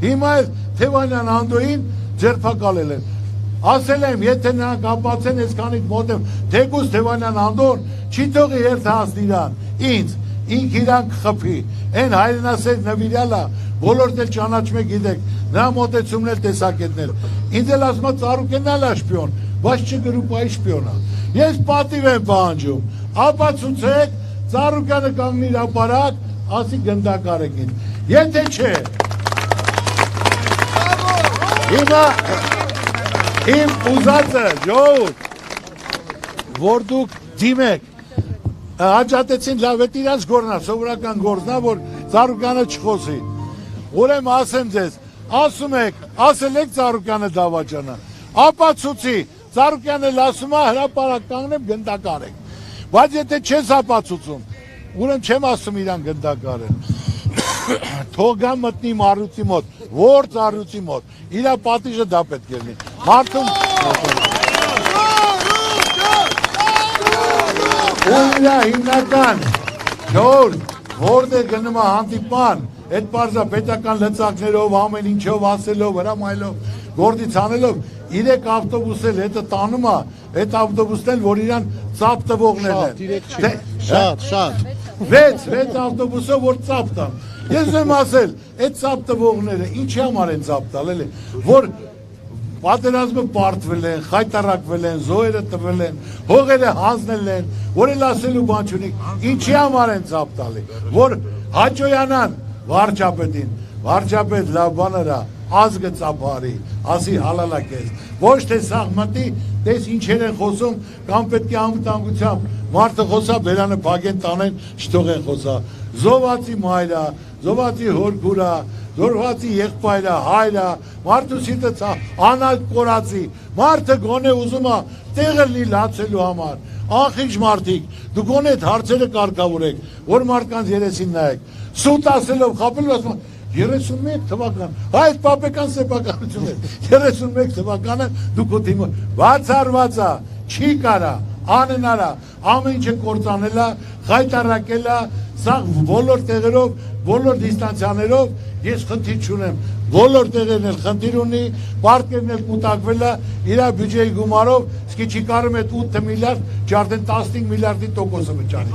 Հիմա այս Թևանյան Անդոյին ձերբակալել են։ Ասել եմ, եթե նրանք ապացեն այսքանից մոտ եմ, թեկուզ Թևանյան Անդոն չի թողի երթ հասնի իրան, ինձ, ինք իրանք խփի, այն հայրենասեր նվիրյալը, բոլորդ էլ ճանաչում եք գիտեք, նրա մոտեցումն էլ տեսակետներ։ Ինձ էլ ասում է Ծառուկյանն էլ է շպիոն, բայց չգրուպայի շպիոնա։ Ես պատիվ եմ պահանջում, ապացուցեք, Ծառուկյանը կանգնի իր ապարակ, ասի գնդակարեք ինձ։ Եթե չէ, հիմա իմ ուզածը, ժողովուրդ, որ դուք դիմեք, հաջատեցին լավ է իրաց գործնա, սովորական գործնա, որ Ծառուկյանը չխոսի։ Ուրեմն ասեմ ձեզ, ասում եք, ասել եք Ծառուկյանը դավաճանա, ապացուցի, Ծառուկյանը ասում է հրապարակ կանգնեմ գնդակարեք։ Բայց եթե չես ապացուցում, ուրեմն չեմ ասում իրան գնդակարեն։ Թող գա մտնի Մարութի մոտ, որ Ծառուկյանի մոտ, իր պատիժը դա պետք է լինի։ Մարդում ու իր հիմնական ժողովուրդ, որտեղ գնում է հանդիպման, այդ պարզա պետական լծակներով, ամեն ինչով ասելով, հրամայելով, գործից անելով, 3 ավտոբուս էլ հետը տանում է, այդ ավտոբուսն էլ, որ իրան ծապ տվողներն են։ Շատ։ 6 ավտոբուսով, որ ծապ տան։ Ես եմ ասել, այդ ծապ տվողները, ինչի համար են ծապ տալ, էլի, որ պատերազմը պարտվել են, խայտարակվել են, զոհերը տվել են, հողերը հանձնել են, որ էլ ասելու բան չունի, ինչի համար են ծապ տալի, որ հաճոյանան վարչապետին, վարչապետ լավ բաները, ազգը ծափարի, ասի հալալա քեզ, ոչ թե սաղ մտի, տես ինչեր են խոսում, կամ պետք է անվտանգությամբ, մարդը խոսա, բերանը փակեն տանեն, չթողեն խոսա, զոհվածի մայրը, զոհվածի հորքուրա, զոհվածի եղբայրը, հայրը, մարդու սիրտը անալ կորածի, մարդը գոնե ուզում է տեղը լինի լացելու համար, անխիչ մարդիկ, դուք գոնե այդ հարցերը կարգավորեք, որ մարդկանց երեսին նայեք, սուտ ասելով խապելու ասում 31 թվական, այդ պապեկան սեփականություն է, 31 թվականը դուք ուտիմը, վացարվածա, չի կարա, աննարա, ամեն ինչը կործանելա, խայտարակելա, սաղ բոլոր տեղերով, բոլոր դիստանցիաներով, ես խնդիր չունեմ, բոլոր տեղերն էլ խնդիր ունի, պարտքերն էլ կուտակվել է, իրա բյուջեի գումարով, սկի չի կարում այդ 8 միլիարդ, չարդեն 15 միլիարդի տոկոսը վճարի։